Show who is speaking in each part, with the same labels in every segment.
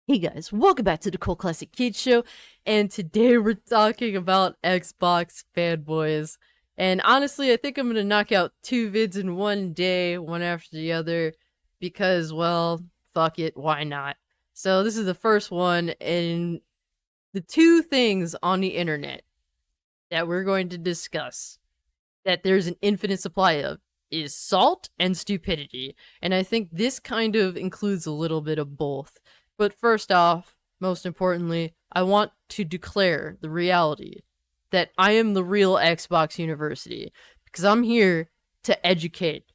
Speaker 1: Hey guys, welcome back to the Cult Classic Kids Show, and today we're talking about Xbox fanboys. And honestly, I think I'm gonna knock out two vids in one day, one after the other, because, well, fuck it, why not? So this is the first one, and the two things on the internet that we're going to discuss that there's an infinite supply of is salt and stupidity. And I think this kind of includes a little bit of both. But first off, most importantly, I want to declare the reality that I am the real Xbox University because I'm here to educate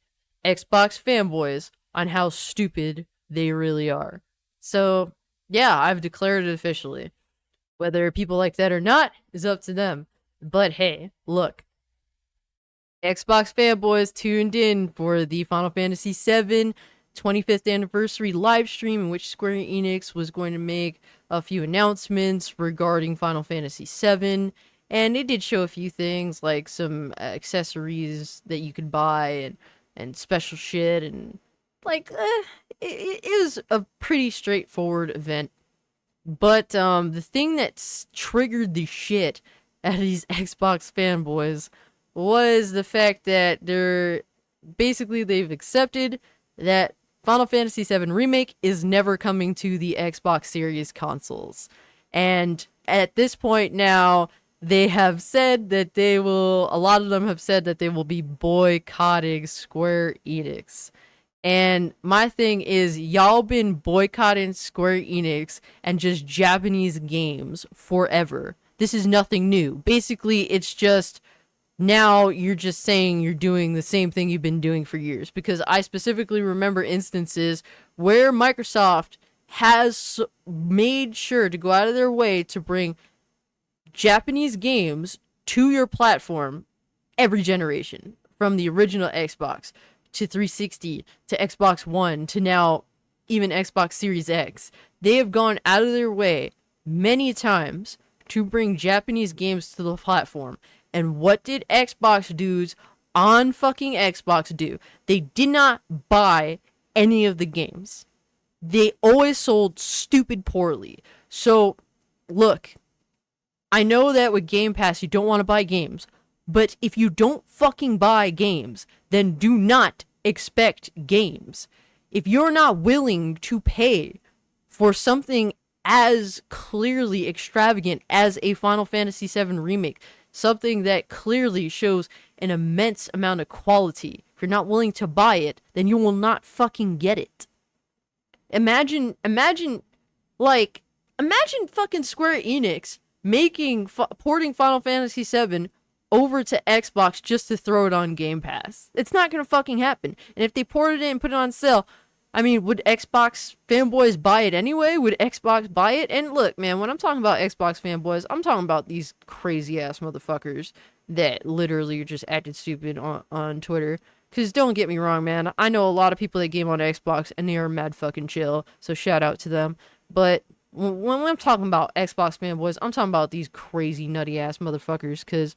Speaker 1: Xbox fanboys on how stupid they really are. So, yeah, I've declared it officially. Whether people like that or not is up to them. But hey, look, Xbox fanboys tuned in for the Final Fantasy VII 25th anniversary live stream in which Square Enix was going to make a few announcements regarding Final Fantasy VII. And it did show a few things like some accessories that you could buy and special shit. And like, it was a pretty straightforward event. But the thing that triggered the shit out of these Xbox fanboys was the fact that they've accepted that Final Fantasy VII Remake is never coming to the Xbox Series consoles. And at this point now, they have said that a lot of them have said that they will be boycotting Square Enix. And my thing is, y'all been boycotting Square Enix and just Japanese games forever. This is nothing new. Basically, it's just now you're just saying you're doing the same thing you've been doing for years. Because I specifically remember instances where Microsoft has made sure to go out of their way to bring Japanese games to your platform every generation, from the original Xbox to 360 to Xbox One to now even Xbox Series X. They have gone out of their way many times to bring Japanese games to the platform. And what did Xbox dudes on fucking Xbox do? They did not buy any of the games. They always sold stupid poorly. So, look, I know that with Game Pass you don't want to buy games, but if you don't fucking buy games, then do not expect games. If you're not willing to pay for something as clearly extravagant as a Final Fantasy VII Remake, something that clearly shows an immense amount of quality, if you're not willing to buy it, then you will not fucking get it. Imagine fucking Square Enix porting Final Fantasy VII over to Xbox just to throw it on Game Pass. It's not gonna fucking happen. And if they ported it and put it on sale, I mean, would Xbox fanboys buy it anyway? Would Xbox buy it? And look, man, when I'm talking about Xbox fanboys, I'm talking about these crazy ass motherfuckers that literally just acted stupid on Twitter. Because don't get me wrong, man, I know a lot of people that game on Xbox and they are mad fucking chill, so shout out to them. But when I'm talking about Xbox fanboys, I'm talking about these crazy nutty ass motherfuckers. Because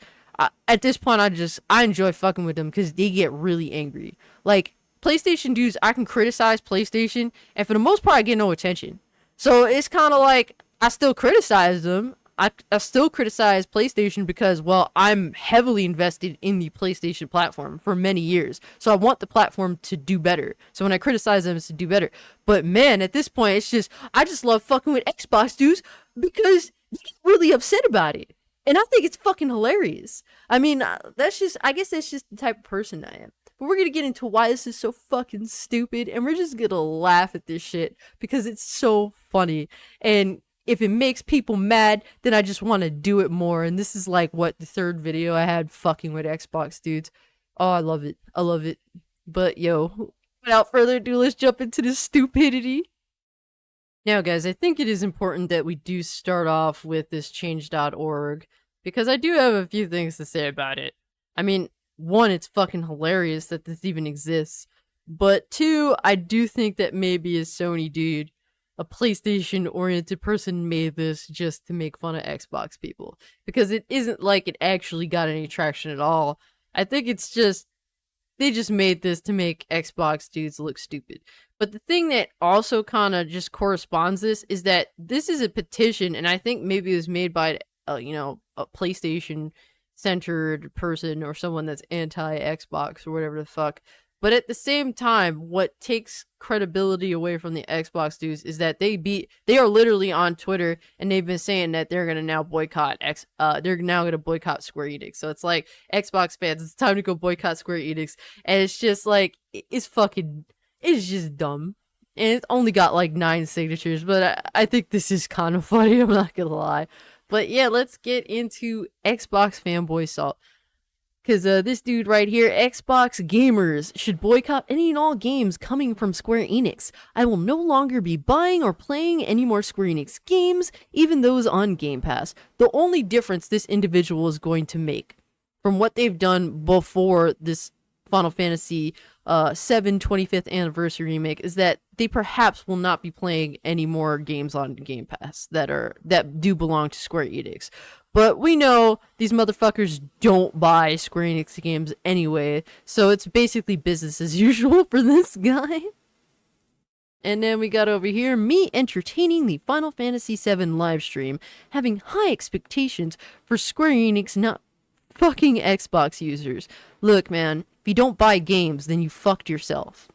Speaker 1: at this point, I enjoy fucking with them because they get really angry. Like, PlayStation dudes, I can criticize PlayStation, and for the most part, I get no attention. So it's kind of like I still criticize them. I still criticize PlayStation because, well, I'm heavily invested in the PlayStation platform for many years. So I want the platform to do better. So when I criticize them, it's to do better. But man, at this point, it's just, I just love fucking with Xbox dudes because they get really upset about it. And I think it's fucking hilarious. I mean, I guess that's just the type of person I am. But we're gonna get into why this is so fucking stupid, and we're just gonna laugh at this shit because it's so funny. And if it makes people mad, then I just want to do it more. And this is like what the third video I had fucking with Xbox dudes. Oh, I love it. I love it. But yo, without further ado, let's jump into the stupidity. Now, guys, I think it is important that we do start off with this change.org because I do have a few things to say about it. I mean, one, it's fucking hilarious that this even exists. But two, I do think that maybe a Sony dude, a PlayStation oriented person, made this just to make fun of Xbox people. Because it isn't like it actually got any traction at all. I think it's just they just made this to make Xbox dudes look stupid. But the thing that also kind of just corresponds this is that this is a petition, and I think maybe it was made by a PlayStation centered person or someone that's anti Xbox or whatever the fuck. But at the same time, what takes credibility away from the Xbox dudes is that they are literally on Twitter and they've been saying that they're gonna now boycott they're now gonna boycott Square Enix. So it's like, Xbox fans, it's time to go boycott Square Enix. And it's just like, it's just dumb. And it's only got like 9 signatures, but I think this is kind of funny, I'm not gonna lie. But yeah, let's get into Xbox fanboy salt. Because this dude right here, Xbox gamers should boycott any and all games coming from Square Enix. I will no longer be buying or playing any more Square Enix games, even those on Game Pass. The only difference this individual is going to make from what they've done before this Final Fantasy 7 25th anniversary remake is that they perhaps will not be playing any more games on Game Pass that do belong to Square Enix. But we know these motherfuckers don't buy Square Enix games anyway, so it's basically business as usual for this guy. And then we got over here, me entertaining the Final Fantasy VII livestream, having high expectations for Square Enix not fucking Xbox users. Look, man, if you don't buy games, then you fucked yourself.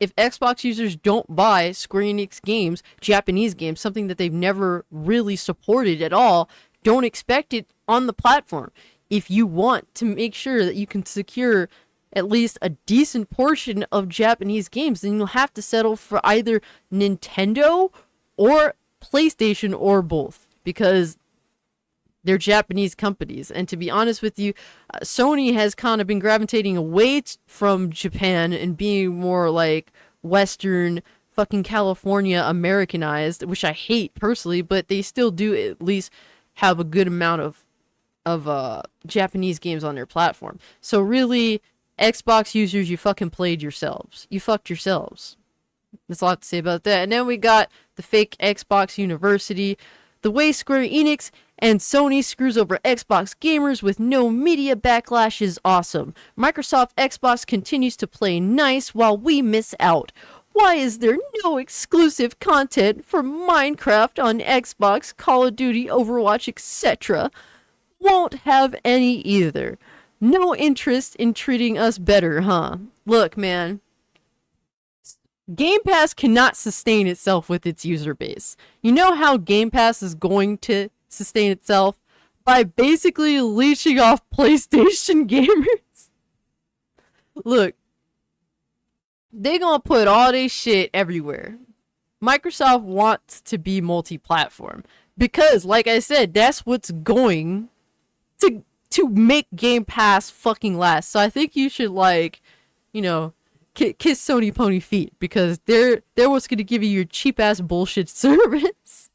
Speaker 1: If Xbox users don't buy Square Enix games, Japanese games, something that they've never really supported at all, don't expect it on the platform. If you want to make sure that you can secure at least a decent portion of Japanese games, then you'll have to settle for either Nintendo or PlayStation or both, because they're Japanese companies. And to be honest with you, Sony has kind of been gravitating away from Japan and being more like Western, fucking California Americanized, which I hate personally, but they still do at least have a good amount of Japanese games on their platform. So really, Xbox users, you fucking played yourselves. You fucked yourselves. That's a lot to say about that. And then we got the fake Xbox University. The way Square Enix and Sony screws over Xbox gamers with no media backlash is awesome. Microsoft Xbox continues to play nice while we miss out. Why is there no exclusive content for Minecraft on Xbox, Call of Duty, Overwatch, etc.? Won't have any either. No interest in treating us better, huh? Look, man. Game Pass cannot sustain itself with its user base. You know how Game Pass is going to sustain itself? By basically leeching off PlayStation gamers. Look. They gonna put all this shit everywhere. Microsoft wants to be multi-platform because, like I said, that's what's going to make Game Pass fucking last. So I think you should, like, kiss Sony pony feet, because they're what's gonna give you your cheap ass bullshit service.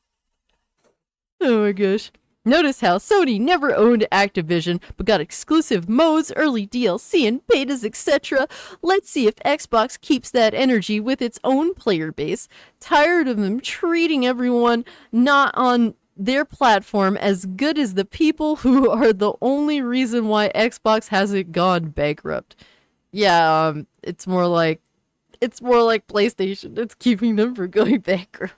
Speaker 1: Oh my gosh. Notice how Sony never owned Activision, but got exclusive modes, early DLC, and betas, etc. Let's see if Xbox keeps that energy with its own player base. Tired of them treating everyone not on their platform as good as the people who are the only reason why Xbox hasn't gone bankrupt. Yeah, it's more like PlayStation. It's keeping them from going bankrupt.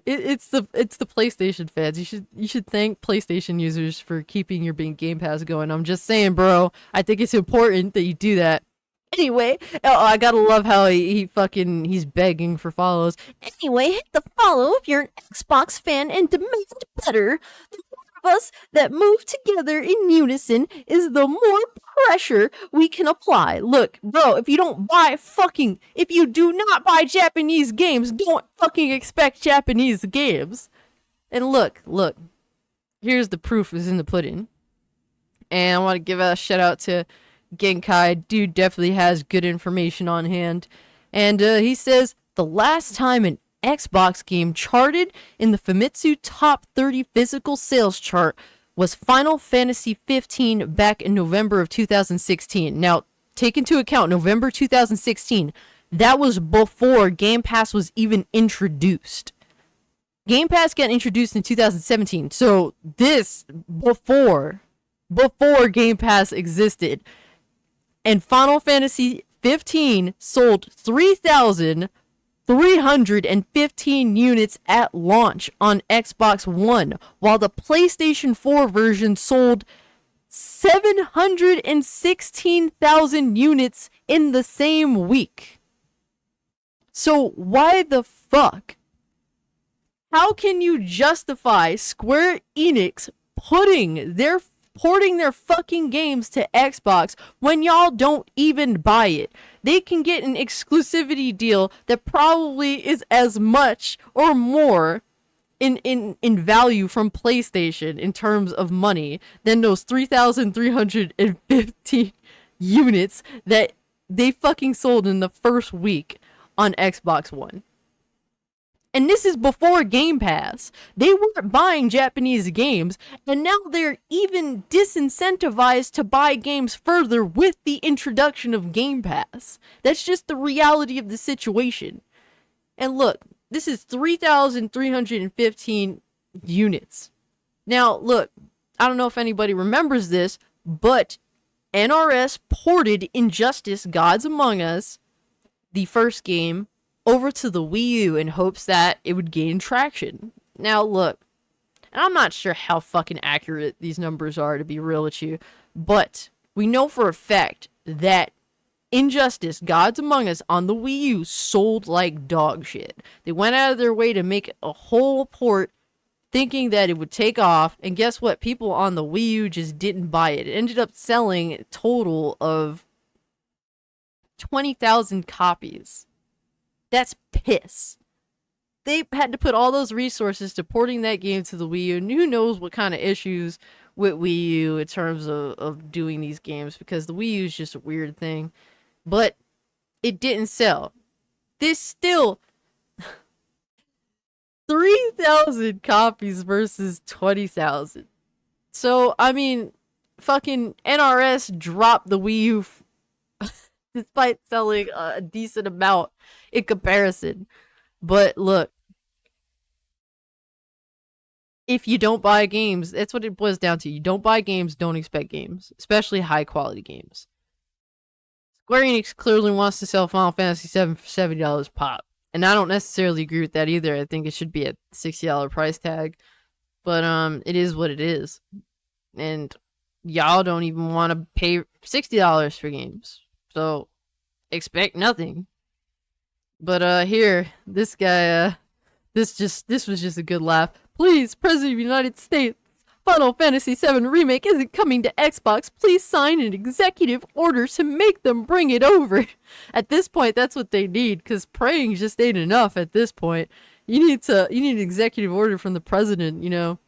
Speaker 1: It's the PlayStation fans. You should thank PlayStation users for keeping your Game Pass going. I'm just saying, bro. I think it's important that you do that. Anyway, I gotta love how he's begging for follows. Anyway, hit the follow if you're an Xbox fan and demand better. The more of us that move together in unison is the more pressure we can apply. Look, bro, if you do not buy Japanese games, don't fucking expect Japanese games. And look, here's the proof is in the pudding. And I want to give a shout out to Genkai. Dude definitely has good information on hand. And he says, the last time an Xbox game charted in the Famitsu Top 30 physical sales chart was Final Fantasy 15 back in November of 2016. Now, take into account November 2016. That was before Game Pass was even introduced. Game Pass got introduced in 2017. So this before Game Pass existed. And Final Fantasy 15 sold 3,315 units at launch on Xbox One, while the PlayStation 4 version sold 716,000 units in the same week. So why the fuck? How can you justify Square Enix porting their fucking games to Xbox when y'all don't even buy it? They can get an exclusivity deal that probably is as much or more in value from PlayStation in terms of money than those 3,350 units that they fucking sold in the first week on Xbox One. And this is before Game Pass. They weren't buying Japanese games, and now they're even disincentivized to buy games further with the introduction of Game Pass. That's just the reality of the situation. And look, this is 3,315 units. Now, look, I don't know if anybody remembers this, but NRS ported Injustice Gods Among Us, the first game, over to the Wii U in hopes that it would gain traction. Now, look, and I'm not sure how fucking accurate these numbers are, to be real with you, but we know for a fact that Injustice Gods Among Us on the Wii U sold like dog shit. They went out of their way to make a whole port thinking that it would take off, and guess what? People on the Wii U just didn't buy it. It ended up selling a total of 20,000 copies. That's piss. They had to put all those resources to porting that game to the Wii U, and who knows what kind of issues with Wii U in terms of doing these games, because the Wii U is just a weird thing. But it didn't sell. This still 3,000 copies versus 20,000. So, I mean, fucking NRS dropped the Wii U despite selling a decent amount in comparison. But look, if you don't buy games, that's what it boils down to. You don't buy games, don't expect games, especially high quality games. Square Enix clearly wants to sell Final Fantasy VII for $70 pop. And I don't necessarily agree with that either. I think it should be a $60 price tag. But it is what it is. And y'all don't even want to pay $60 for games. So expect nothing. But here, this guy, this was just a good laugh. Please, President of the United States, Final Fantasy VII Remake isn't coming to Xbox. Please sign an executive order to make them bring it over. At this point, that's what they need, because praying just ain't enough at this point. You need an executive order from the president, you know.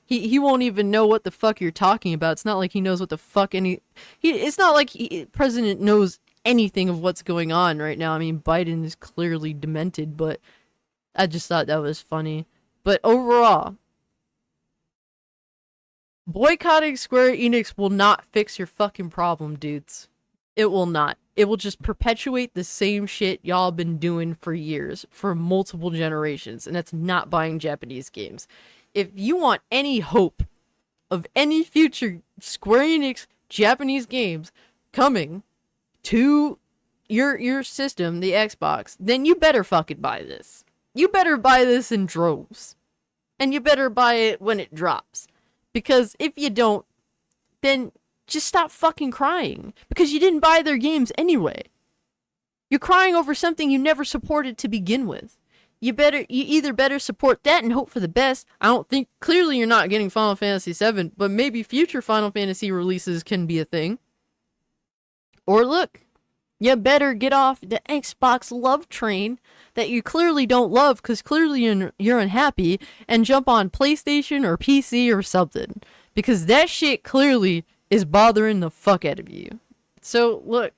Speaker 1: He won't even know what the fuck you're talking about. It's not like he knows what the fuck it's not like president knows anything of what's going on right now. I mean, Biden is clearly demented, but I just thought that was funny. But overall, boycotting Square Enix will not fix your fucking problem, dudes. It will not. It will just perpetuate the same shit y'all been doing for years, for multiple generations, and that's not buying Japanese games. If you want any hope of any future Square Enix Japanese games coming to your system, the Xbox, then you better fucking buy this. You better buy this in droves. And you better buy it when it drops. Because if you don't, then just stop fucking crying. Because you didn't buy their games anyway. You're crying over something you never supported to begin with. You either better support that and hope for the best. I don't think, clearly you're not getting Final Fantasy VII, but maybe future Final Fantasy releases can be a thing. Or look, you better get off the Xbox love train that you clearly don't love because clearly you're unhappy, and jump on PlayStation or PC or something. Because that shit clearly is bothering the fuck out of you. So, look,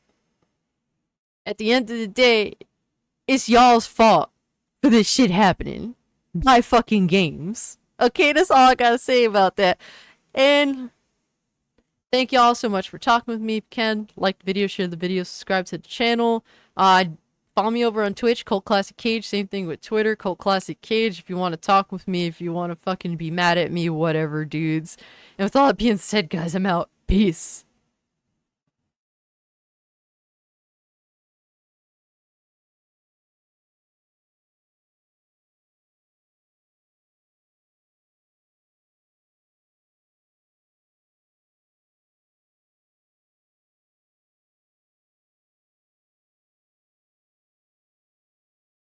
Speaker 1: at the end of the day, it's y'all's fault for this shit happening. Buy fucking games. Okay, that's all I gotta say about that. And thank y'all so much for talking with me. If you can, like the video, share the video, subscribe to the channel. Follow me over on Twitch, Cult Classic Cage. Same thing with Twitter, Cult Classic Cage. If you want to talk with me, if you want to fucking be mad at me, whatever, dudes. And with all that being said, guys, I'm out. Peace.